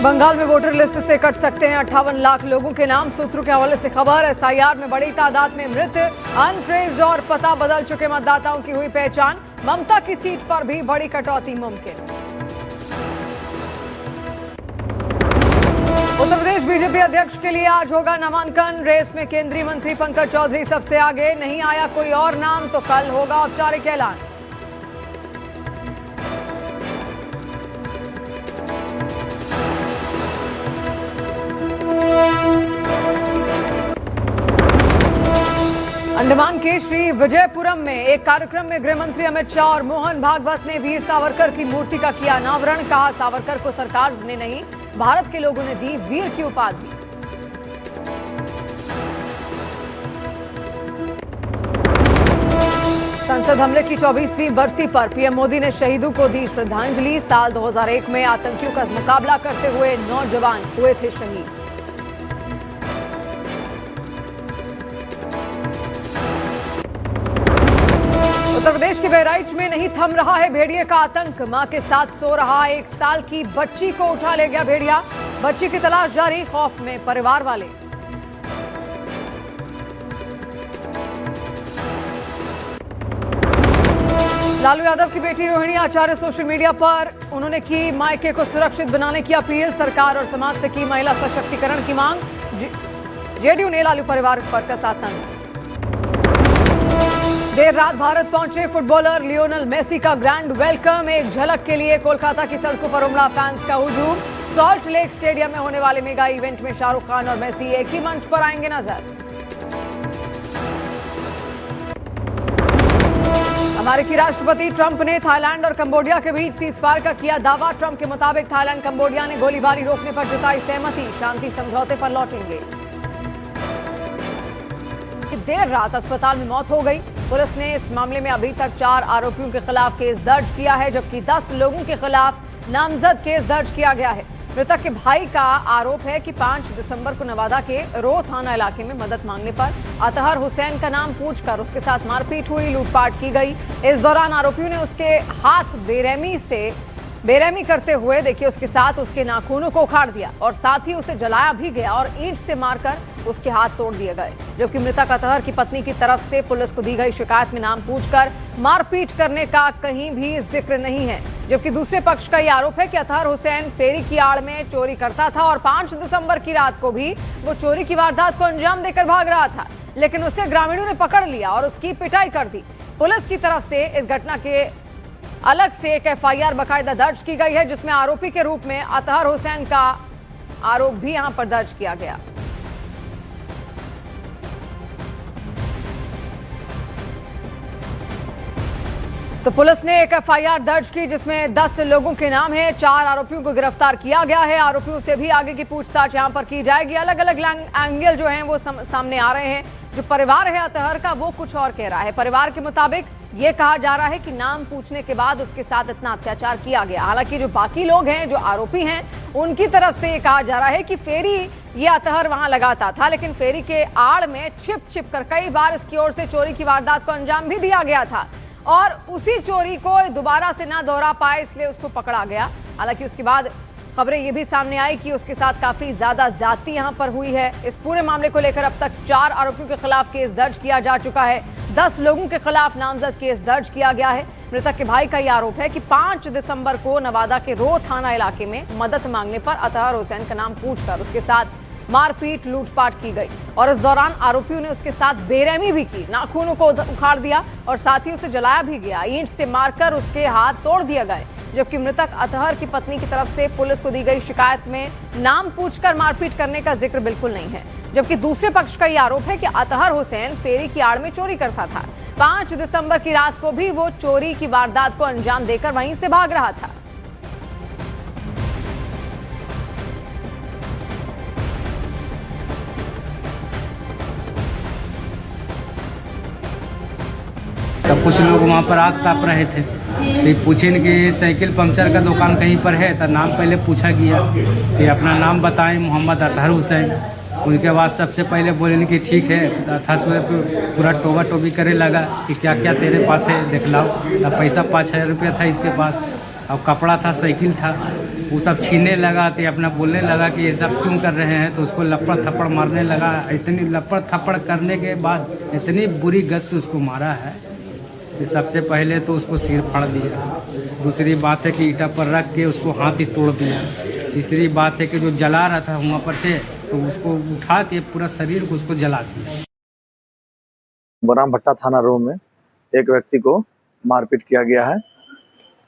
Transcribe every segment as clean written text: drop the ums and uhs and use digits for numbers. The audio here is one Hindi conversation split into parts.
बंगाल में वोटर लिस्ट से कट सकते हैं 58 लाख लोगों के नाम। सूत्रों के हवाले से खबर। एसआईआर में बड़ी तादाद में मृत, अनट्रेस्ड और पता बदल चुके मतदाताओं की हुई पहचान। ममता की सीट पर भी बड़ी कटौती मुमकिन। उत्तर प्रदेश बीजेपी अध्यक्ष के लिए आज होगा नामांकन। रेस में केंद्रीय मंत्री पंकज चौधरी सबसे आगे। नहीं आया कोई और नाम तो कल होगा औपचारिक ऐलान। अंडमान के श्री विजयपुरम में एक कार्यक्रम में गृह मंत्री अमित शाह और मोहन भागवत ने वीर सावरकर की मूर्ति का किया अनावरण। कहा, सावरकर को सरकार ने नहीं, भारत के लोगों ने दी वीर की उपाधि। संसद हमले की 24वीं बरसी पर पीएम मोदी ने शहीदों को दी श्रद्धांजलि। साल 2001 में आतंकियों का मुकाबला करते हुए नौजवान हुए थे शहीद। उत्तर प्रदेश के बहराइच में नहीं थम रहा है भेड़िए का आतंक। मां के साथ सो रहा 1 साल की बच्ची को उठा ले गया भेड़िया। बच्ची की तलाश जारी, खौफ में परिवार वाले। लालू यादव की बेटी रोहिणी आचार्य सोशल मीडिया पर उन्होंने की मायके को सुरक्षित बनाने की अपील। सरकार और समाज से की महिला सशक्तिकरण की मांग। जेडीयू ने लालू परिवार पर कसा तंज। देर रात भारत पहुंचे फुटबॉलर लियोनेल मेसी का ग्रैंड वेलकम। एक झलक के लिए कोलकाता की सड़कों पर उमड़ा फैंस का हुजूम। सॉल्ट लेक स्टेडियम में होने वाले मेगा इवेंट में शाहरुख खान और मेसी एक ही मंच पर आएंगे नजर। अमेरिकी राष्ट्रपति ट्रंप ने थाईलैंड और कंबोडिया के बीच सीजफायर का किया दावा। ट्रंप के मुताबिक थाईलैंड कंबोडिया ने गोलीबारी रोकने पर जताई सहमति। शांति समझौते पर लौटेंगे। देर रात अस्पताल में मौत हो गई। पुलिस ने इस मामले में अभी तक 4 आरोपियों के खिलाफ केस दर्ज किया है, जबकि 10 लोगों के खिलाफ नामजद केस दर्ज किया गया है। मृतक के भाई का आरोप है कि 5 दिसंबर को नवादा के रो थाना इलाके में मदद मांगने पर अतहर हुसैन का नाम पूछकर उसके साथ मारपीट हुई, लूटपाट की गई। इस दौरान आरोपियों ने उसके हाथ बेरहमी करते हुए देखिए उसके साथ उसके नाखूनों को उखाड़ दिया और साथ ही उसे जलाया भी गया और ईंट से मारकर उसके हाथ तोड़ दिए गए। जबकि मृतक अतहर की पत्नी की तरफ से पुलिस को दी गई शिकायत में नाम पूछकर मारपीट करने का कहीं भी जिक्र नहीं है। जबकि दूसरे पक्ष का यह आरोप है कि अतहर हुसैन फेरी की आड़ में चोरी करता था और 5 दिसंबर की रात को भी वो चोरी की वारदात को अंजाम देकर भाग रहा था, लेकिन उसे ग्रामीणों ने पकड़ लिया और उसकी पिटाई कर दी। पुलिस की तरफ से इस घटना के अलग से एक एफआईआर बाकायदा दर्ज की गई है, जिसमें आरोपी के रूप में अतहर हुसैन का आरोप भी यहां पर दर्ज किया गया। तो पुलिस ने एक एफआईआर दर्ज की जिसमें 10 लोगों के नाम हैं। 4 आरोपियों को गिरफ्तार किया गया है। आरोपियों से भी आगे की पूछताछ यहां पर की जाएगी। अलग अलग एंगल जो हैं वो सामने आ रहे हैं। जो परिवार है अतहर का वो कुछ और कह रहा है। परिवार के मुताबिक ये कहा जा रहा है कि नाम पूछने के बाद उसके साथ इतना अत्याचार किया गया। हालांकि जो बाकी लोग हैं, जो आरोपी हैं, उनकी तरफ से ये कहा जा रहा है कि फेरी ये अतहर वहां लगाता था, लेकिन फेरी के आड़ में छिप कर कई बार इसकी ओर से चोरी की वारदात को अंजाम भी दिया गया था और उसी चोरी को दोबारा से ना दोहरा पाए इसलिए उसको पकड़ा गया। हालांकि उसके बाद खबरें ये भी सामने आई कि उसके साथ काफी ज्यादा ज्यादती यहां पर हुई है। इस पूरे मामले को लेकर अब तक 4 आरोपियों के खिलाफ केस दर्ज किया जा चुका है। 10 लोगों के खिलाफ नामजद केस दर्ज किया गया है। मृतक के भाई का यह आरोप है कि 5 दिसंबर को नवादा के रो थाना इलाके में मदद मांगने पर अतहर हुसैन का नाम पूछकर उसके साथ मारपीट लूटपाट की गई और इस दौरान आरोपियों ने उसके साथ बेरहमी भी की, नाखूनों को उखाड़ दिया और साथ ही उसे जलाया भी गया, ईंट से मारकर उसके हाथ तोड़ दिए गए। जबकि मृतक अतहर की पत्नी की तरफ से पुलिस को दी गई शिकायत में नाम पूछकर मारपीट करने का जिक्र बिल्कुल नहीं है। जबकि दूसरे पक्ष का यह आरोप है कि अतहर हुसैन फेरी की आड़ में चोरी करता था। 5 दिसंबर की रात को भी वो चोरी की वारदात को अंजाम देकर वहीं से भाग रहा था। तब कुछ लोग वहाँ पर आग ताप रहे थे, तो पूछे कि साइकिल पंक्चर का दुकान कहीं पर है, तो नाम पहले पूछा गया कि अपना नाम बताएं, मोहम्मद अतहर हुसैन। उनके बाद सबसे पहले बोले कि ठीक है, था पूरा टोबा टोबी करे लगा कि क्या क्या तेरे पास है दिखलाओ। तब पैसा 5000 रुपया था इसके पास। और कपड़ा था, साइकिल था, वो सब छीनने लगा। तो अपना बोलने लगा कि ये सब क्यों कर रहे हैं, तो उसको लपड़ थप्पड़ मारने लगा। इतनी लपड़ थप्पड़ करने के बाद इतनी बुरी गत से उसको मारा है कि सबसे पहले तो उसको सिर फाड़ दिया। दूसरी बात है कि ईटा पर रख के उसको हाथ ही तोड़ दिया। तीसरी बात है कि जो जला रहा था वहाँ पर से, तो उसको उठा के पूरा शरीर को उसको जला दिया। बराम भट्टा थाना रो में एक व्यक्ति को मारपीट किया गया है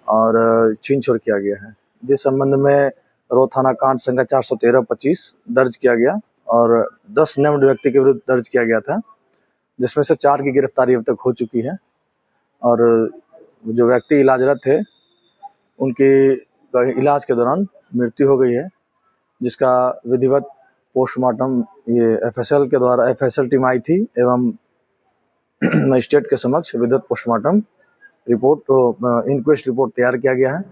और छीन छोड़ किया गया है, जिस संबंध में रो थाना कांड संख्या 413-25 दर्ज किया गया और 10 नेम्ड व्यक्ति के विरुद्ध दर्ज किया गया था, जिसमें से 4 की गिरफ्तारी अब तक हो चुकी है। और जो व्यक्ति इलाजरत थे उनकी इलाज के दौरान मृत्यु हो गई है, जिसका विधिवत पोस्टमार्टम ये एफएसएल के द्वारा, एफएसएल टीम आई थी एवं मजिस्ट्रेट के समक्ष विधिवत पोस्टमार्टम रिपोर्ट, इंक्वेस्ट रिपोर्ट तैयार किया गया है।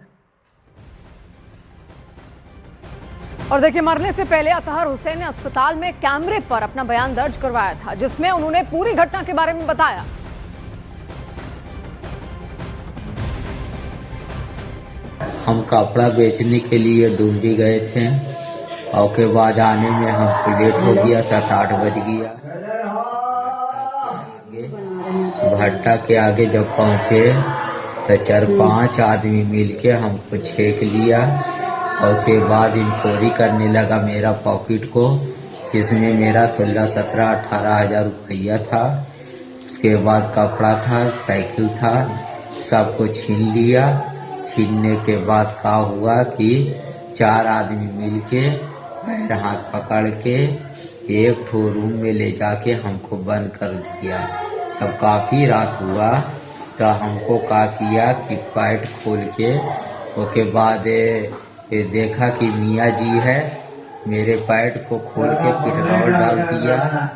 और देखिए, मरने से पहले अतहर हुसैन ने अस्पताल में कैमरे पर अपना बयान दर्ज करवाया था, जिसमें उन्होंने पूरी घटना के बारे में बताया। हम कपड़ा बेचने के लिए डुमरी गए थे और के बाद आने में हमको लेट हो गया, 7-8 बज गया। भट्टा के आगे जब पहुंचे तो 4-5 आदमी मिलके हमको छेक लिया और उसके बाद इंक्वायरी करने लगा मेरा पॉकेट को, जिसमें मेरा 16-17-18 हज़ार रुपया था। उसके बाद कपड़ा था, साइकिल था, सबको छीन लिया। छीनने के बाद क्या हुआ कि 4 आदमी मिलके पैर हाथ पकड़ के एक ठो रूम में ले जाके हमको बंद कर दिया। जब काफ़ी रात हुआ तो हमको क्या किया कि पैंट खोल के उसके बाद देखा कि मियाँ जी है, मेरे पैंट को खोल के पेट्रोल डाल दिया।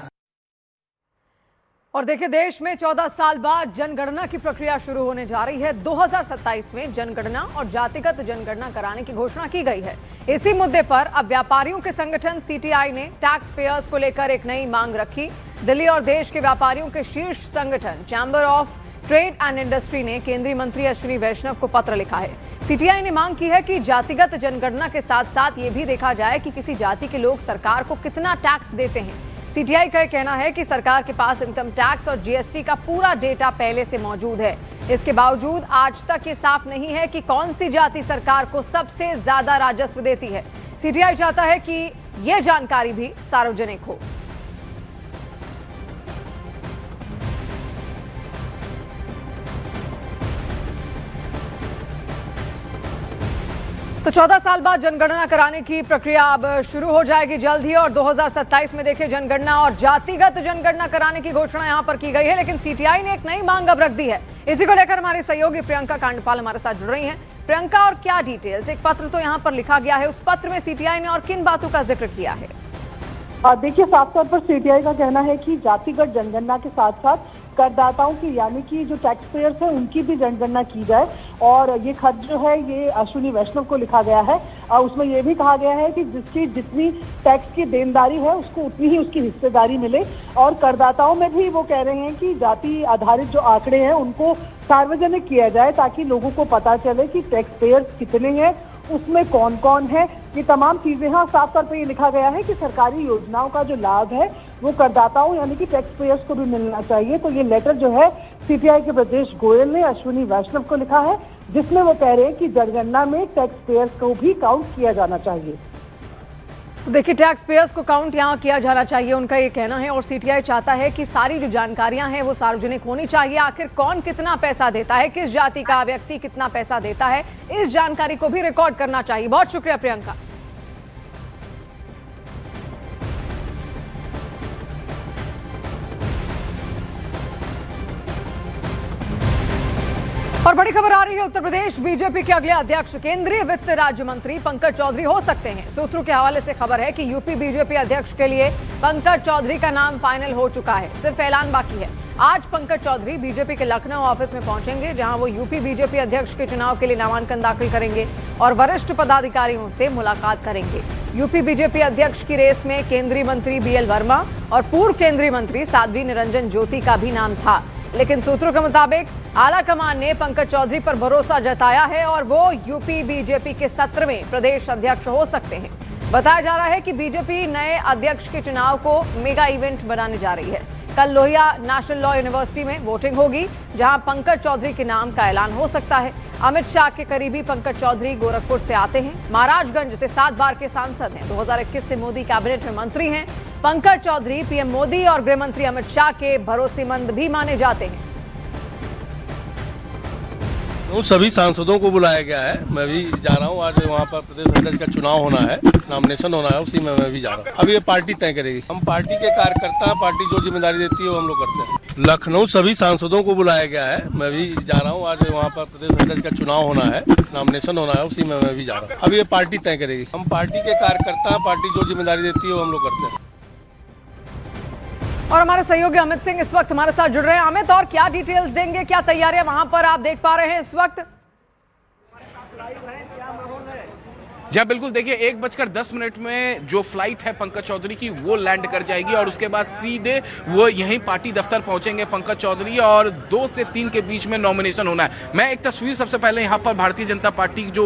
और देखिए, देश में 14 साल बाद जनगणना की प्रक्रिया शुरू होने जा रही है। 2027 में जनगणना और जातिगत जनगणना कराने की घोषणा की गई है। इसी मुद्दे पर अब व्यापारियों के संगठन सीटीआई ने टैक्स पेयर्स को लेकर एक नई मांग रखी। दिल्ली और देश के व्यापारियों के शीर्ष संगठन chamber of trade and industry ने केंद्रीय मंत्री अश्विनी वैष्णव को पत्र लिखा है। सीटीआई ने मांग की है कि जातिगत जनगणना के साथ साथ ये भी देखा जाए कि किसी जाति के लोग सरकार को कितना टैक्स देते हैं। सीटीआई का कहना है कि सरकार के पास इनकम टैक्स और जीएसटी का पूरा डेटा पहले से मौजूद है। इसके बावजूद आज तक ये साफ नहीं है कि कौन सी जाति सरकार को सबसे ज्यादा राजस्व देती है। सीटीआई चाहता है कि ये जानकारी भी सार्वजनिक हो। तो 14 साल बाद जनगणना कराने की प्रक्रिया अब शुरू हो जाएगी जल्द ही, और 2027 में देखिए जनगणना और जातिगत जनगणना कराने की घोषणा यहां पर की गई है। लेकिन सीटीआई ने एक नई मांग अब रख दी है। इसी को लेकर हमारी सहयोगी प्रियंका कांडपाल हमारे साथ जुड़ रही हैं। प्रियंका, और क्या डिटेल्स? एक पत्र तो यहाँ पर लिखा गया है, उस पत्र में सीटीआई ने और किन बातों का जिक्र किया है? देखिए, साफ तौर पर सीटीआई का कहना है कि जातिगत जनगणना के साथ साथ करदाताओं की, यानी कि जो टैक्स पेयर्स है, उनकी भी जनगणना की जाए। और ये खत जो है ये अश्विनी वैष्णव को लिखा गया है और उसमें ये भी कहा गया है कि जिसकी जितनी टैक्स की देनदारी है उसको उतनी ही उसकी हिस्सेदारी मिले। और करदाताओं में भी वो कह रहे हैं कि जाति आधारित जो आंकड़े हैं उनको सार्वजनिक किया जाए, ताकि लोगों को पता चले कि टैक्स पेयर्स कितने हैं, उसमें कौन कौन है। ये तमाम चीजें हैं। साफ तौर पर ये लिखा गया है कि सरकारी योजनाओं का जो लाभ है वो करदाताओं यानी कि टैक्स पेयर्स को भी मिलना चाहिए। तो ये लेटर जो है सीटीआई के ब्रजेश गोयल ने अश्विनी वैष्णव को लिखा है, जिसमें वो कह रहे हैं कि जनगणना में टैक्स पेयर्स को भी काउंट किया जाना चाहिए। तो देखिए, टैक्स पेयर्स को काउंट यहाँ किया जाना चाहिए, उनका ये कहना है। और सीटीआई चाहता है कि सारी जो जानकारियां हैं वो सार्वजनिक होनी चाहिए। आखिर कौन कितना पैसा देता है, किस जाति का व्यक्ति कितना पैसा देता है, इस जानकारी को भी रिकॉर्ड करना चाहिए। बहुत शुक्रिया प्रियंका। और बड़ी खबर आ रही है, उत्तर प्रदेश बीजेपी के अगले अध्यक्ष केंद्रीय वित्त राज्य मंत्री पंकज चौधरी हो सकते हैं। सूत्रों के हवाले से खबर है कि यूपी बीजेपी अध्यक्ष के लिए पंकज चौधरी का नाम फाइनल हो चुका है, सिर्फ ऐलान बाकी है। आज पंकज चौधरी बीजेपी के लखनऊ ऑफिस में पहुंचेंगे, जहां वो यूपी बीजेपी अध्यक्ष के चुनाव के लिए नामांकन दाखिल करेंगे और वरिष्ठ पदाधिकारियों से मुलाकात करेंगे। यूपी बीजेपी अध्यक्ष की रेस में केंद्रीय मंत्री बीएल वर्मा और पूर्व केंद्रीय मंत्री साध्वी निरंजन ज्योति का भी नाम था। लेकिन सूत्रों के मुताबिक आला कमान ने पंकज चौधरी पर भरोसा जताया है और वो यूपी बीजेपी के सत्र में प्रदेश अध्यक्ष हो सकते हैं। बताया जा रहा है कि बीजेपी नए अध्यक्ष के चुनाव को मेगा इवेंट बनाने जा रही है। कल लोहिया नेशनल लॉ यूनिवर्सिटी में वोटिंग होगी, जहां पंकज चौधरी के नाम का ऐलान हो सकता है। अमित शाह के करीबी पंकज चौधरी गोरखपुर से आते हैं। महाराजगंज से 7 बार के सांसद हैं। 2021 से मोदी कैबिनेट में मंत्री हैं। पंकज चौधरी पीएम मोदी और गृह मंत्री अमित शाह के भरोसेमंद भी माने जाते हैं। उन सभी सांसदों को बुलाया गया है। मैं भी जा रहा हूँ। आज वहाँ पर प्रदेश अध्यक्ष का चुनाव होना है, नॉमिनेशन होना है, उसी में मैं भी जा रहा हूँ। अब ये पार्टी तय करेगी। हम पार्टी के कार्यकर्ता हैं, पार्टी जो जिम्मेदारी देती है वो हम लोग करते हैं। लखनऊ सभी सांसदों को बुलाया गया है। मैं भी जा रहा हूँ। आज वहाँ पर प्रदेश अध्यक्ष का चुनाव होना है, नॉमिनेशन होना है, उसी में मैं भी जा रहा हूँ। अब ये पार्टी तय करेगी। हम पार्टी के कार्यकर्ता हैं, पार्टी जो जिम्मेदारी देती है वो हम लोग करते हैं। और हमारे सहयोगी अमित सिंह इस वक्त हमारे साथ जुड़ रहे हैं। अमित, और क्या डिटेल्स देंगे, क्या तैयारियां वहां पर आप देख पा रहे हैं इस वक्त? जी बिल्कुल, देखिए 1:10 में जो फ्लाइट है पंकज चौधरी की वो लैंड कर जाएगी और उसके बाद सीधे वो यहीं पार्टी दफ्तर पहुंचेंगे पंकज चौधरी और 2 से 3 के बीच में नॉमिनेशन होना है। मैं एक तस्वीर सबसे पहले यहाँ पर भारतीय जनता पार्टी जो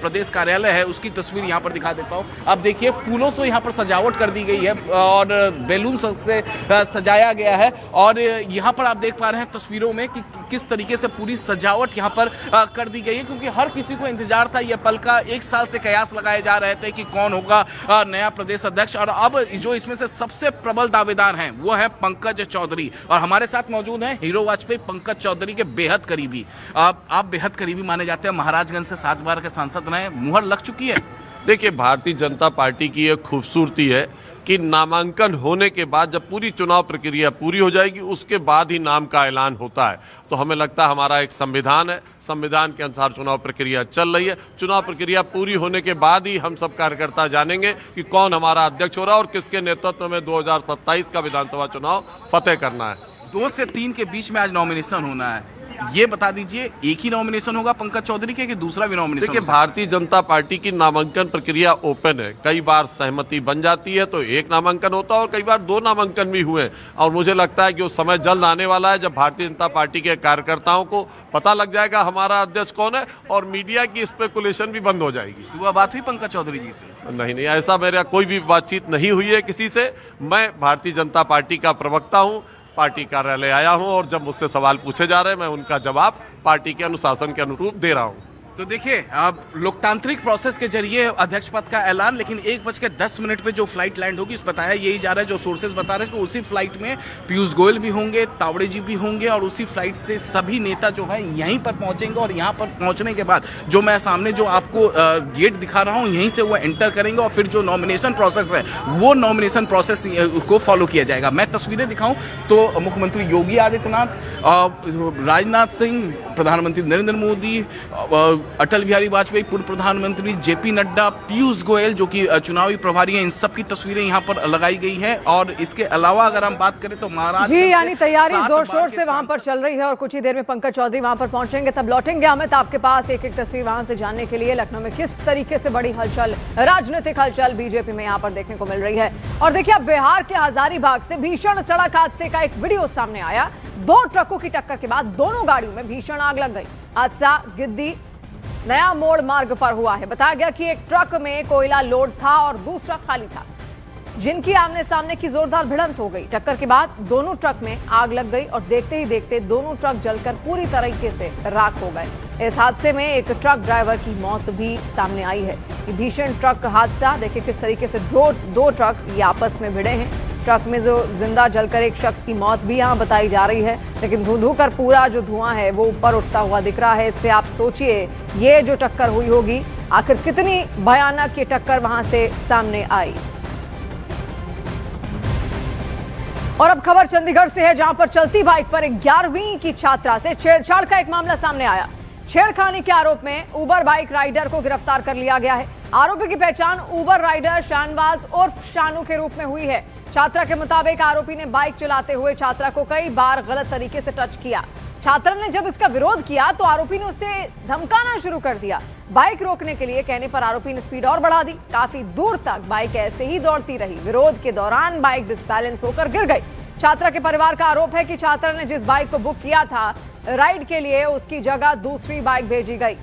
प्रदेश कार्यालय है उसकी तस्वीर यहाँ पर दिखा देता हूँ। अब देखिए फूलों से यहाँ पर सजावट कर दी गई है और बैलून से सजाया गया है और यहाँ पर आप देख पा रहे हैं तस्वीरों में कि किस तरीके से पूरी सजावट यहाँ पर कर दी गई है, क्योंकि हर किसी को इंतजार था। यह पल का 1 साल से कयास लगाए जा रहे थे कि कौन होगा नया प्रदेश अध्यक्ष, और अब जो इसमें से सबसे प्रबल दावेदार हैं वो है पंकज चौधरी। और हमारे साथ मौजूद हैं हीरो वाजपेयी पंकज चौधरी के बेहद करीबी। आप बेहद करीबी माने जाते हैं, महाराजगंज से 7 बार के सांसद रहे, मुहर लग चुकी है। देखिए, भारतीय जनता पार्टी की एक खूबसूरती है कि नामांकन होने के बाद जब पूरी चुनाव प्रक्रिया पूरी हो जाएगी उसके बाद ही नाम का ऐलान होता है। तो हमें लगता है हमारा एक संविधान है, संविधान के अनुसार चुनाव प्रक्रिया चल रही है। चुनाव प्रक्रिया पूरी होने के बाद ही हम सब कार्यकर्ता जानेंगे कि कौन हमारा अध्यक्ष हो रहा है और किसके नेतृत्व में 2027 का विधानसभा चुनाव फतेह करना है। 2 से 3 के बीच में आज नॉमिनेशन होना है, ये बता दीजिए एक ही नॉमिनेशन होगा पंकज चौधरी के कि दूसरा भी नॉमिनेशन? देखिए, भारतीय जनता पार्टी की नामांकन प्रक्रिया ओपन है। कई बार सहमति बन जाती है तो 1 नामांकन होता है और कई बार 2 नामांकन भी हुए और मुझे लगता है कि वो समय जल्द आने वाला है जब भारतीय जनता पार्टी के कार्यकर्ताओं को पता लग जाएगा हमारा अध्यक्ष कौन है और मीडिया की स्पेकुलेशन भी बंद हो जाएगी। सुबह बात हुई पंकज चौधरी जी से? नहीं, ऐसा मेरा कोई भी बातचीत नहीं हुई है किसी से। मैं भारतीय जनता पार्टी का प्रवक्ता हूँ, पार्टी कार्यालय आया हूं और जब मुझसे सवाल पूछे जा रहे हैं मैं उनका जवाब पार्टी के अनुशासन के अनुरूप दे रहा हूं। तो देखिए, अब लोकतांत्रिक प्रोसेस के जरिए अध्यक्ष पद का ऐलान, लेकिन 1:10 पे जो फ्लाइट लैंड होगी, इस बताया यही जा रहा है, जो सोर्सेज बता रहे हैं कि उसी फ्लाइट में पीयूष गोयल भी होंगे, तावड़े जी भी होंगे और उसी फ्लाइट से सभी नेता जो है यहीं पर पहुंचेंगे और यहाँ पर पहुंचने के बाद जो मैं सामने जो आपको गेट दिखा रहा हूँ यहीं से वो एंटर करेंगे और फिर जो नॉमिनेशन प्रोसेस है वो नॉमिनेशन प्रोसेस को फॉलो किया जाएगा। मैं तस्वीरें दिखाऊं तो मुख्यमंत्री योगी आदित्यनाथ, राजनाथ सिंह, प्रधानमंत्री नरेंद्र मोदी, अटल बिहारी वाजपेयी, पूर्व प्रधानमंत्री जेपी नड्डा, पीयूष गोयल जो कि चुनावी प्रभारी हैं, इन सब की तस्वीरें यहाँ पर लगाई गई है। और इसके अलावा अगर हम बात करें तो महाराज जी, यानी तैयारी जोर शोर से वहां पर चल रही है और कुछ ही देर में पंकज चौधरी वहां पर पहुंचेंगे, तब लौटेंगे। अमित, आपके पास एक तस्वीर वहां से जानने के लिए लखनऊ में किस तरीके से बड़ी हलचल, राजनीतिक हलचल बीजेपी में यहाँ पर देखने को मिल रही है। और देखिए, अब बिहार के हजारीबाग से भीषण सड़क हादसे का एक वीडियो सामने आया। 2 ट्रकों की टक्कर के बाद दोनों गाड़ियों में भीषण आग लग गई। हादसा गिद्दी नया मोड़ मार्ग पर हुआ है। बताया गया कि एक ट्रक में कोयला लोड था और दूसरा खाली था, जिनकी आमने सामने की जोरदार भिड़ंत हो गई। टक्कर के बाद दोनों ट्रक में आग लग गई और देखते ही देखते दोनों ट्रक जलकर पूरी तरीके से राख हो गए। इस हादसे में एक ट्रक ड्राइवर की मौत भी सामने आई है। ये भीषण ट्रक हादसा देखिए किस तरीके से दो ट्रक ये आपस में भिड़े हैं। ट्रक में जो जिंदा जलकर एक शख्स की मौत भी यहाँ बताई जा रही है, लेकिन धू कर पूरा जो धुआं है वो ऊपर उठता हुआ दिख रहा है। इससे आप सोचिए ये जो टक्कर हुई होगी, आखिर कितनी भयानक ये टक्कर वहां से सामने आई। और अब खबर चंडीगढ़ से है, जहां पर चलती बाइक पर 11वीं की छात्रा से छेड़छाड़ का एक मामला सामने आया। छेड़खानी के आरोप में उबर बाइक राइडर को गिरफ्तार कर लिया गया है। आरोपी की पहचान उबर राइडर शानवाज उर्फ शानू के रूप में हुई है। छात्रा के मुताबिक आरोपी ने बाइक चलाते हुए छात्रा को कई बार गलत तरीके से टच किया। छात्रा ने जब इसका विरोध किया तो आरोपी ने उसे धमकाना शुरू कर दिया। बाइक रोकने के लिए कहने पर आरोपी ने स्पीड और बढ़ा दी। काफी दूर तक बाइक ऐसे ही दौड़ती रही। विरोध के दौरान बाइक डिसबैलेंस होकर गिर गई। छात्रा के परिवार का आरोप है कि छात्रा ने जिस बाइक को बुक किया था राइड के लिए, उसकी जगह दूसरी बाइक भेजी गई।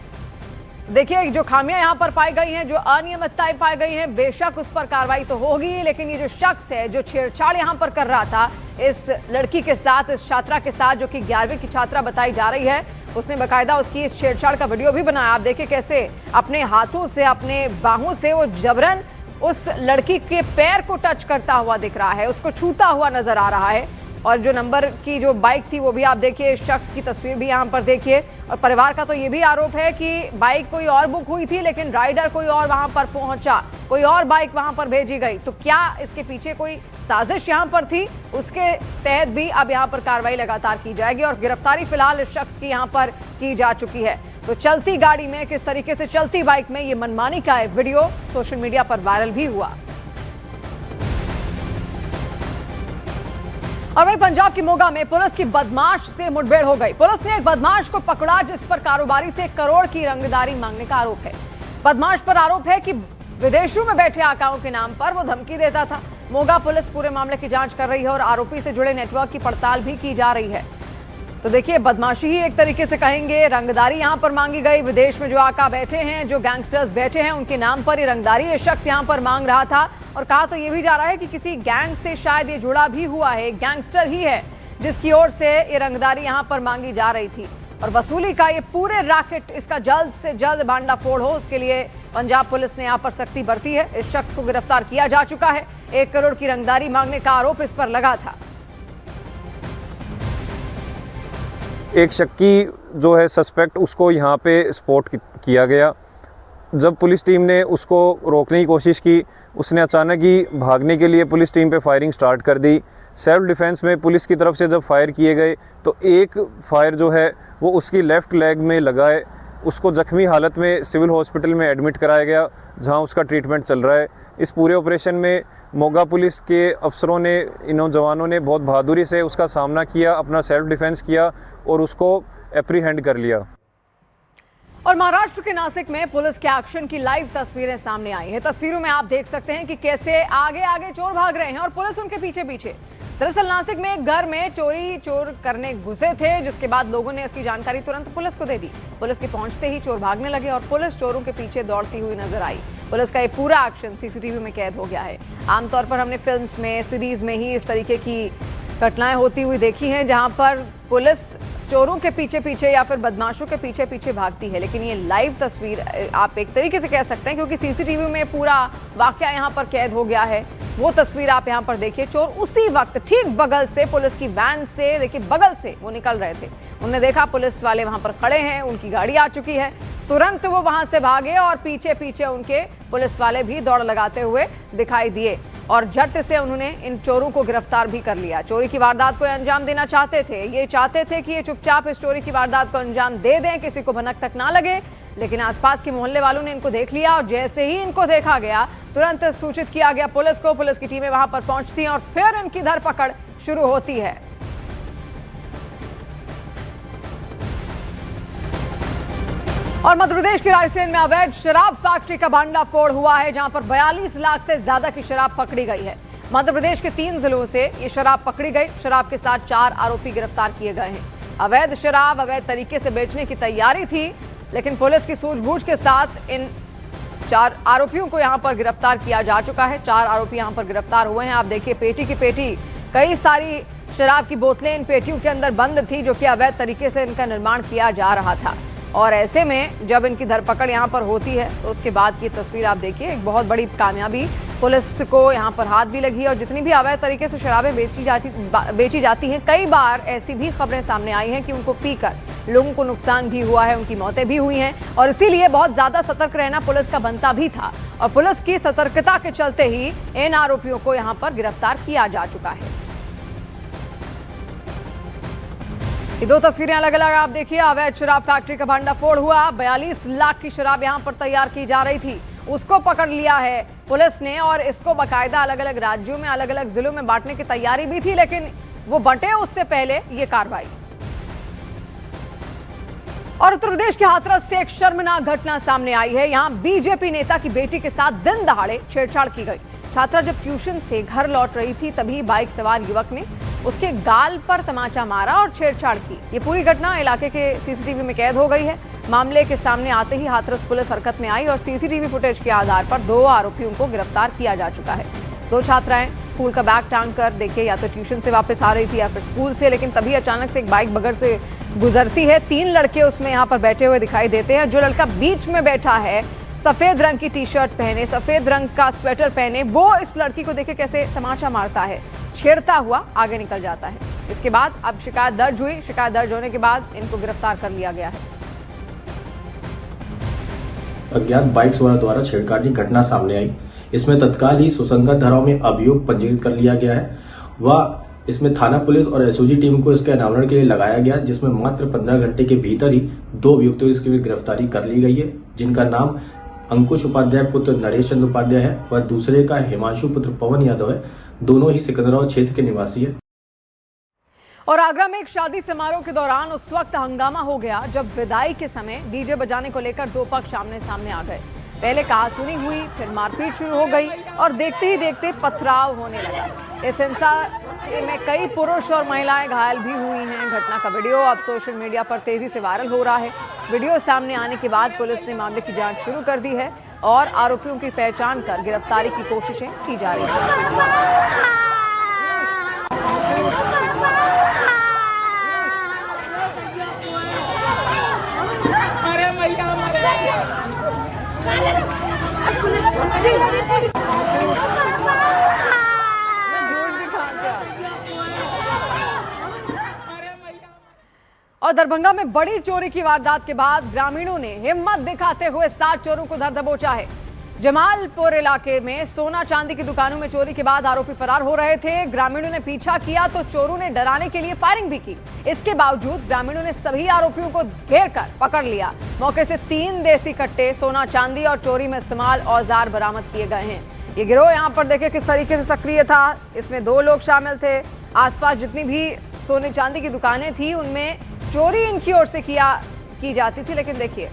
देखिए, जो खामियां यहां पर पाई गई हैं, जो अनियमितताएं पाई गई हैं, बेशक उस पर कार्रवाई तो होगी, लेकिन ये जो शख्स है जो छेड़छाड़ यहां पर कर रहा था इस लड़की के साथ, इस छात्रा के साथ, जो कि 11वीं की छात्रा बताई जा रही है, उसने बाकायदा उसकी इस छेड़छाड़ का वीडियो भी बनाया। आप देखिए कैसे अपने हाथों से, अपने बाहों से वो जबरन उस लड़की के पैर को टच करता हुआ दिख रहा है, उसको छूता हुआ नजर आ रहा है। और जो नंबर की जो बाइक थी वो भी आप देखिए, इस शख्स की तस्वीर भी यहाँ पर देखिए। और परिवार का तो ये भी आरोप है कि बाइक कोई और बुक हुई थी, लेकिन राइडर कोई और वहां पर पहुंचा, कोई और बाइक वहां पर भेजी गई। तो क्या इसके पीछे कोई साजिश यहाँ पर थी? उसके तहत भी अब यहाँ पर कार्रवाई लगातार की जाएगी और गिरफ्तारी फिलहाल इस शख्स की यहाँ पर की जा चुकी है। तो चलती गाड़ी में किस तरीके से, चलती बाइक में ये मनमानी का वीडियो सोशल मीडिया पर वायरल भी हुआ। और वहीं पंजाब की मोगा में पुलिस की बदमाश से मुठभेड़ हो गई। पुलिस ने एक बदमाश को पकड़ा जिस पर कारोबारी से 1 करोड़ की रंगदारी मांगने का आरोप है। बदमाश पर आरोप है कि विदेशों में बैठे आकाओं के नाम पर वो धमकी देता था। मोगा पुलिस पूरे मामले की जांच कर रही है और आरोपी से जुड़े नेटवर्क की पड़ताल भी की जा रही है। तो देखिए, बदमाशी ही एक तरीके से कहेंगे, रंगदारी यहां पर मांगी गई। विदेश में जो आका बैठे हैं, जो गैंगस्टर्स बैठे हैं, उनके नाम पर ये रंगदारी ये शख्स यहां पर मांग रहा था। और कहा तो ये भी जा रहा है कि किसी गैंग से शायद ये जुड़ा भी हुआ है, गैंगस्टर ही है जिसकी ओर से ये रंगदारी यहां पर मांगी जा रही थी। और वसूली का ये पूरे रैकेट, इसका जल्द से जल्द भांडाफोड़ हो, उसके लिए पंजाब पुलिस ने यहाँ पर सख्ती बरती है। इस शख्स को गिरफ्तार किया जा चुका है। 1 करोड़ की रंगदारी मांगने का आरोप इस पर लगा था। एक शक्की जो है सस्पेक्ट, उसको यहाँ पे स्पॉट किया गया। जब पुलिस टीम ने उसको रोकने की कोशिश की, उसने अचानक ही भागने के लिए पुलिस टीम पे फायरिंग स्टार्ट कर दी। सेल्फ डिफेंस में पुलिस की तरफ से जब फायर किए गए तो एक फायर जो है वो उसकी लेफ़्ट लेग में लगा है। उसको ज़ख्मी हालत में सिविल हॉस्पिटल में एडमिट कराया गया, जहां उसका ट्रीटमेंट चल रहा है। इस पूरे ऑपरेशन में मोगा पुलिस के अफसरों ने, इन नौजवानों ने बहुत बहादुरी से उसका सामना किया, अपना सेल्फ डिफेंस किया और उसको एप्रीहेंड कर लिया। और महाराष्ट्र के नासिक में पुलिस के एक्शन की लाइव तस्वीरें सामने आई हैं। तस्वीरों में आप देख सकते हैं कि कैसे आगे आगे चोर भाग रहे हैं और पुलिस उनके पीछे पीछे। दरअसल नासिक में एक घर में चोर करने घुसे थे, जिसके बाद लोगों ने इसकी जानकारी तुरंत पुलिस को दे दी। पुलिस के पहुंचते ही चोर भागने लगे और पुलिस चोरों के पीछे दौड़ती हुई नजर आई। पुलिस का ये पूरा एक्शन सीसीटीवी में कैद हो गया है। आमतौर पर हमने फिल्म्स में, सीरीज में ही इस तरीके की घटनाएं होती हुई देखी हैं, जहां पर पुलिस चोरों के पीछे पीछे या फिर बदमाशों के पीछे पीछे भागती है। लेकिन ये लाइव तस्वीर आप एक तरीके से कह सकते हैं, क्योंकि सीसीटीवी में पूरा वाकया यहाँ पर कैद हो गया है। वो तस्वीर आप यहाँ पर देखिए। चोर उसी वक्त ठीक बगल से, पुलिस की वैन से, देखिए बगल से वो निकल रहे थे। उन्होंने देखा पुलिस वाले वहां पर खड़े हैं, उनकी गाड़ी आ चुकी है, तुरंत वो वहां से भागे और पीछे पीछे उनके पुलिस वाले भी दौड़ लगाते हुए दिखाई दिए और झट से उन्होंने इन चोरों को गिरफ्तार भी कर लिया। चोरी की वारदात को अंजाम देना चाहते थे, ये चाहते थे कि ये चुपचाप इस चोरी की वारदात को अंजाम दे दें, किसी को भनक तक ना लगे। लेकिन आसपास के मोहल्ले वालों ने इनको देख लिया और जैसे ही इनको देखा गया तुरंत सूचित किया गया पुलिस को। पुलिस की टीमें वहां पर पहुंचती हैं और फिर इनकी धरपकड़ शुरू होती है। और मध्य प्रदेश के रायसेन में अवैध शराब फैक्ट्री का भांडाफोड़ हुआ है, जहां पर 42 लाख से ज्यादा की शराब पकड़ी गई है। मध्य प्रदेश के 3 जिलों से ये शराब पकड़ी गई। शराब के साथ 4 आरोपी गिरफ्तार किए गए हैं। अवैध शराब अवैध तरीके से बेचने की तैयारी थी, लेकिन पुलिस की सूझबूझ के साथ इन 4 आरोपियों को यहां पर गिरफ्तार किया जा चुका है। 4 आरोपी यहां पर गिरफ्तार हुए हैं। आप देखिए, पेटी की पेटी, कई सारी शराब की बोतलें इन पेटियों के अंदर बंद थी, जो कि अवैध तरीके से इनका निर्माण किया जा रहा था। और ऐसे में जब इनकी धरपकड़ यहाँ पर होती है तो उसके बाद की तस्वीर आप देखिए। एक बहुत बड़ी कामयाबी पुलिस को यहाँ पर हाथ भी लगी है। और जितनी भी अवैध तरीके से शराबें बेची जाती हैं, कई बार ऐसी भी खबरें सामने आई हैं कि उनको पीकर लोगों को नुकसान भी हुआ है, उनकी मौतें भी हुई हैं। और इसीलिए बहुत ज्यादा सतर्क रहना पुलिस का बनता भी था और पुलिस की सतर्कता के चलते ही इन आरोपियों को यहाँ पर गिरफ्तार किया जा चुका है। ये 2 तस्वीरें अलग अलग आप देखिए। अवैध शराब फैक्ट्री का भांडाफोड़ हुआ। 42 लाख की शराब यहां पर तैयार की जा रही थी, उसको पकड़ लिया है पुलिस ने और इसको बाकायदा अलग अलग राज्यों में, अलग अलग जिलों में बांटने की तैयारी भी थी, लेकिन वो बंटे उससे पहले ये कार्रवाई। और उत्तर प्रदेश के हाथरस से एक शर्मनाक घटना सामने आई है। यहां बीजेपी नेता की बेटी के साथ दिन दहाड़े छेड़छाड़ की गई। छात्रा जब ट्यूशन से घर लौट रही थी, तभी बाइक सवार युवक ने उसके गाल पर तमाचा मारा और छेड़छाड़ की। ये पूरी घटना इलाके के सीसीटीवी में कैद हो गई है। मामले के सामने आते ही हाथरस पुलिस हरकत में आई और सीसीटीवी फुटेज के आधार पर 2 आरोपियों को गिरफ्तार किया जा चुका है। 2 छात्राएं स्कूल का बैग टांग कर देखिए या तो ट्यूशन से वापस आ रही थी या फिर स्कूल से, लेकिन तभी अचानक से एक बाइक बगल से गुजरती है। 3 लड़के उसमें यहाँ पर बैठे हुए दिखाई देते हैं। जो लड़का बीच में बैठा है, सफेद रंग की टी-शर्ट पहने, सफेद रंग का स्वेटर पहने, वो इस लड़की को देखे कैसे तमाचा मारता है, छेड़ता हुआ आगे निकल जाता है। इसके बाद अब शिकायत दर्ज हुई। शिकायत दर्ज होने के बाद इनको गिरफ्तार कर लिया गया है। अज्ञात बाइक सवार द्वारा छेड़छाड़ की घटना सामने आई। इसमें तत्काल ही सुसंगत धाराओं में अभियोग पंजीकृत कर लिया गया है व इसमें थाना पुलिस और एसओजी टीम को इसके अनावरण के लिए लगाया गया, जिसमें मात्र 15 घंटे के भीतर ही 2 अभियुक्तों की भी गिरफ्तारी कर ली गई है, जिनका नाम अंकुश उपाध्याय पुत्र नरेश चंद्र उपाध्याय है व दूसरे का हिमांशु पुत्र पवन यादव है। दोनों ही सिकंदराबाद क्षेत्र के निवासी है। और आगरा में एक शादी समारोह के दौरान उस वक्त हंगामा हो गया जब विदाई के समय डीजे बजाने को लेकर 2 पक्ष आमने सामने आ गए। पहले कहासुनी हुई, फिर मारपीट शुरू हो गई और देखते ही देखते पथराव होने लगा। इस हिंसा में कई पुरुष और महिलाएं घायल भी हुई हैं। घटना का वीडियो अब सोशल मीडिया पर तेजी से वायरल हो रहा है। वीडियो सामने आने के बाद पुलिस ने मामले की जांच शुरू कर दी है और आरोपियों की पहचान कर गिरफ्तारी की कोशिशें की जा रही हैं। और दरभंगा में बड़ी चोरी की वारदात के बाद ग्रामीणों ने हिम्मत दिखाते हुए 7 चोरों को धर दबोचा है। जमालपुर इलाके में सोना चांदी की दुकानों में चोरी के बाद आरोपी फरार हो रहे थे। ग्रामीणों ने पीछा किया तो चोरों ने डराने के लिए फायरिंग भी की। इसके बावजूद ग्रामीणों ने सभी आरोपियों को घेर कर पकड़ लिया। मौके से 3 देसी कट्टे, सोना चांदी और चोरी में इस्तेमाल औजार बरामद किए गए हैं। ये गिरोह यहाँ पर देखिए किस तरीके से सक्रिय था। इसमें 2 लोग शामिल थे। आसपास जितनी भी सोने चांदी की दुकानें थी उनमें चोरी इनकी ओर से की जाती थी, लेकिन देखिए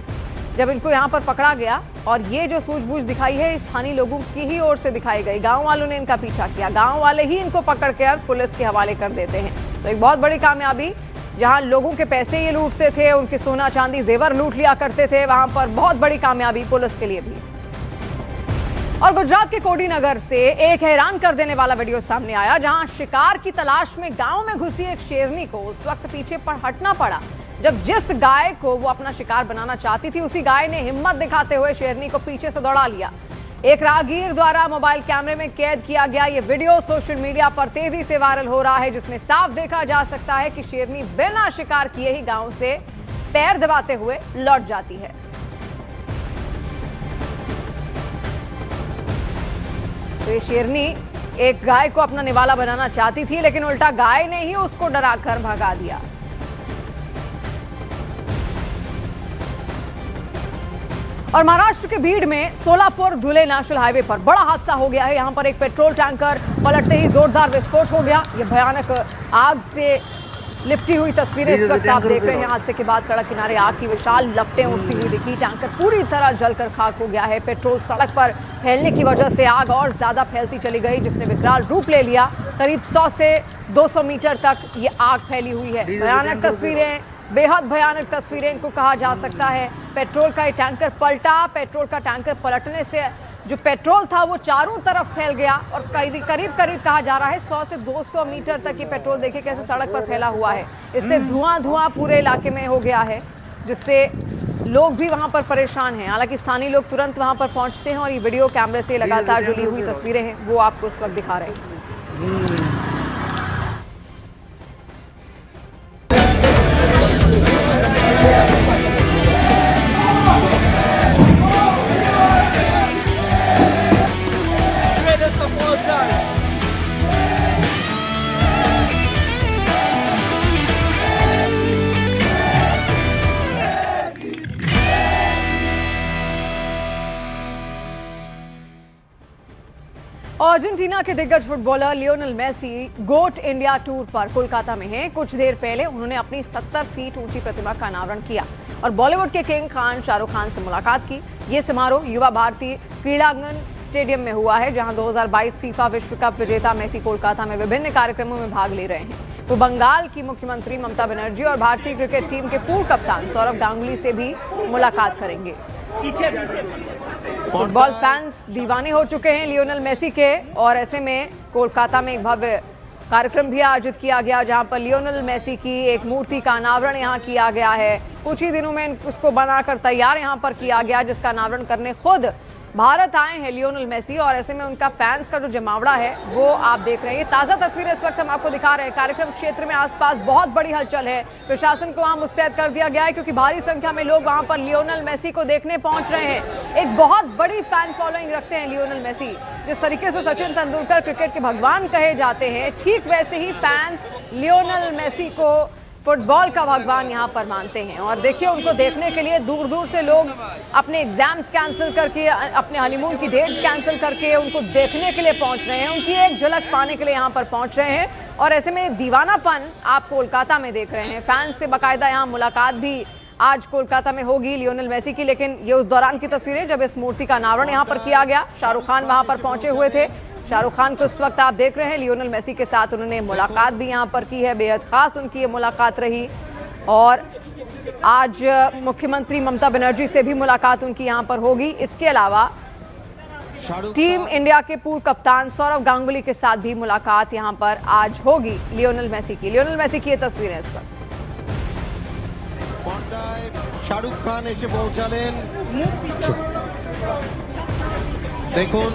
जब इनको यहाँ पर पकड़ा गया और ये जो सूझबूझ दिखाई है स्थानीय लोगों की ही ओर से दिखाई गई। गांव वालों ने इनका पीछा किया, गांव वाले ही इनको पकड़कर पुलिस के हवाले कर देते हैं। तो एक बहुत बड़ी कामयाबी, जहां लोगों के पैसे ये लूटते थे, उनके सोना चांदी जेवर लूट लिया करते थे, वहां पर बहुत बड़ी कामयाबी पुलिस के लिए भी। और गुजरात के कोडीनगर से एक हैरान कर देने वाला वीडियो सामने आया, जहां शिकार की तलाश में गांव में घुसी एक शेरनी को उस वक्त पीछे हटना पड़ा जब जिस गाय को वो अपना शिकार बनाना चाहती थी उसी गाय ने हिम्मत दिखाते हुए शेरनी को पीछे से दौड़ा लिया। एक राहगीर द्वारा मोबाइल कैमरे में कैद किया गया ये वीडियो सोशल मीडिया पर तेजी से वायरल हो रहा है, जिसमें साफ देखा जा सकता है कि शेरनी बिना शिकार किए ही गांव से पैर दबाते हुए लौट जाती है। तो ये शेरनी एक गाय को अपना निवाला बनाना चाहती थी, लेकिन उल्टा गाय ने ही उसको डराकर भगा दिया। और महाराष्ट्र के भीड़ में सोलापुर धुले नेशनल हाईवे पर बड़ा हादसा हो गया है। यहां पर एक पेट्रोल टैंकर पलटते ही जोरदार विस्फोट हो गया। ये भयानक आग से लिपटी हुई तस्वीरें इस वक्त आप देख रहे हैं। हादसे के बाद सड़क किनारे आग की विशाल लपटें उठती हुई दिखी। टैंकर पूरी तरह जलकर खाक हो गया है। पेट्रोल सड़क पर फैलने की वजह से आग और ज्यादा फैलती चली गई, जिसने विकराल रूप ले लिया। करीब 100 से 200 मीटर तक ये आग फैली हुई है। भयानक तस्वीरें, बेहद भयानक तस्वीरें इनको कहा जा सकता है। पेट्रोल का ये टैंकर पलटा। पेट्रोल का टैंकर पलटने से जो पेट्रोल था वो चारों तरफ फैल गया और करीब कहा जा रहा है 100 से 200 मीटर तक ये पेट्रोल देखिए कैसे सड़क पर फैला हुआ है। इससे धुआं पूरे इलाके में हो गया है, जिससे लोग भी वहां पर परेशान हैं। हालांकि स्थानीय लोग तुरंत वहां पर पहुंचते हैं और ये वीडियो कैमरे से लगातार जो ली हुई तस्वीरें हैं वो आपको इस वक्त दिखा रहे हैं। अर्जेंटीना के दिग्गज फुटबॉलर लियोनेल मेसी गोट इंडिया टूर पर कोलकाता में हैं। कुछ देर पहले उन्होंने अपनी 70 फीट ऊंची प्रतिमा का अनावरण किया और बॉलीवुड के किंग खान शाहरुख खान से मुलाकात की। ये समारोह युवा भारतीय क्रीड़ांगन स्टेडियम में हुआ है, जहां 2022 फीफा विश्व कप विजेता मेसी कोलकाता में विभिन्न कार्यक्रमों में भाग ले रहे हैं। तो बंगाल की मुख्यमंत्री ममता बनर्जी और भारतीय क्रिकेट टीम के पूर्व कप्तान सौरव गांगुली से भी मुलाकात करेंगे। फुटबॉल फैंस दीवाने हो चुके हैं लियोनेल मेसी के, और ऐसे में कोलकाता में एक भव्य कार्यक्रम भी आयोजित किया गया, जहां पर लियोनेल मेसी की एक मूर्ति का अनावरण यहां किया गया है। कुछ ही दिनों में उसको बनाकर तैयार यहां पर किया गया, जिसका अनावरण करने खुद भारत आए हैं लियोनेल मेसी, और ऐसे में उनका फैंस का जो जमावड़ा है वो आप देख रहे हैं। ताज़ा तस्वीरें इस वक्त हम आपको दिखा रहे हैं। कार्यक्रम क्षेत्र में आसपास बहुत बड़ी हलचल है, प्रशासन को वहां मुस्तैद कर दिया गया है, क्योंकि भारी संख्या में लोग वहां पर लियोनेल मेसी को देखने पहुंच रहे हैं। एक बहुत बड़ी फैन फॉलोइंग रखते हैं लियोनेल मेसी। जिस तरीके से सचिन तेंदुलकर क्रिकेट के भगवान कहे जाते हैं, ठीक वैसे ही फैंस लियोनेल मेसी को फुटबॉल का भगवान यहाँ पर मानते हैं। और देखिए, उनको देखने के लिए दूर दूर से लोग अपने एग्जाम्स कैंसिल करके, अपने हनीमून की डेट्स कैंसिल करके उनको देखने के लिए पहुंच रहे हैं, उनकी एक झलक पाने के लिए यहाँ पर पहुंच रहे हैं। और ऐसे में दीवानापन आप कोलकाता में देख रहे हैं। फैंस से बाकायदा यहाँ मुलाकात भी आज कोलकाता में होगी लियोनेल मेसी की, लेकिन ये उस दौरान की तस्वीरें जब इस मूर्ति का अनावरण यहाँ पर किया गया। शाहरुख खान वहाँ पर पहुंचे हुए थे। शाहरुख खान को इस वक्त आप देख रहे हैं, लियोनेल मेसी के साथ उन्होंने मुलाकात भी यहाँ पर की है। बेहद खास उनकी ये मुलाकात रही, और आज मुख्यमंत्री ममता बनर्जी से भी मुलाकात उनकी यहाँ पर होगी। इसके अलावा टीम इंडिया के पूर्व कप्तान सौरव गांगुली के साथ भी मुलाकात यहाँ पर आज होगी लियोनेल मेसी की। लियोनेल मेसी की ये तस्वीरें इस वक्त। শাহরুখ খান এসে পৌঁছালেন, দেখুন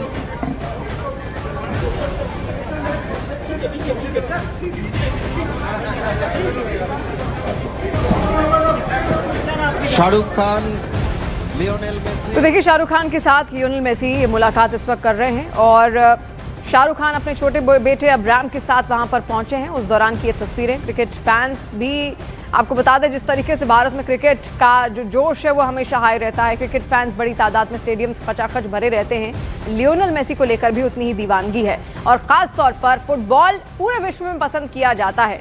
शाहरुख खान लियोनेल मेसी। तो देखिए, शाहरुख खान के साथ लियोनेल मेसी ये मुलाकात इस वक्त कर रहे हैं, और शाहरुख खान अपने छोटे बेटे अब्राम के साथ वहां पर पहुंचे हैं। उस दौरान की ये तस्वीरें। क्रिकेट फैंस भी, आपको बता दें, जिस तरीके से भारत में क्रिकेट का जो जोश है वो हमेशा हाई रहता है। क्रिकेट फैंस बड़ी तादाद में स्टेडियम्स खचाखच भरे रहते हैं। लियोनेल मेसी को लेकर भी उतनी ही दीवानगी है, और खास तौर पर फुटबॉल पूरे विश्व में पसंद किया जाता है।